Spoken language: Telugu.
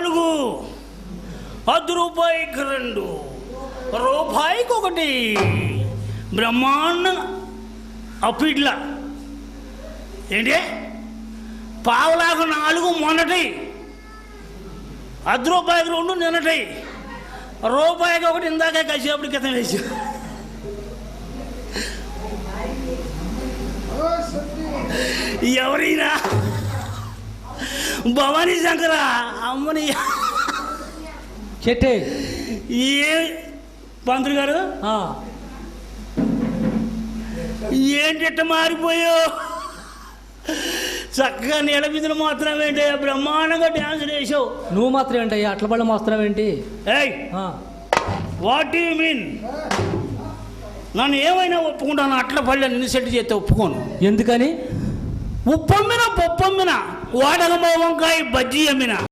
4, ₹10 2, రూపాయికి 1 బ్రహ్మాండ అప్పిట్లా ఏంటి పావులాకు 4 మొన్నటి ₹10 2 నిన్నటి రూపాయికి 1 ఇందాక కలిసేపటి క్రితం వేసి ఎవరైనా భవానీ శంకర అమ్మని చెట్టే ఏ పంతులు గారు ఏంటిట్ట మారిపోయో చక్కగా నీళ్ళ బిందులు మాత్రం ఏంటి బ్రహ్మాండంగా డ్యాన్స్ వేసావు. నువ్వు మాత్రం ఏంటయ్యా అట్ల బళ్ళ మోస్తున్నావేంటి? ఏయ్ వాట్ యు మీన్? నన్ను ఏమైనా ఒప్పుకుంటాను, అట్ల పళ్ళ నిన్ను సెట్ చేస్తే ఒప్పుకోను. ఎందుకని? ఉప్పమ్మిన పప్పమ్మిన వాడగ వంకాయ బజ్జీ అమ్మిన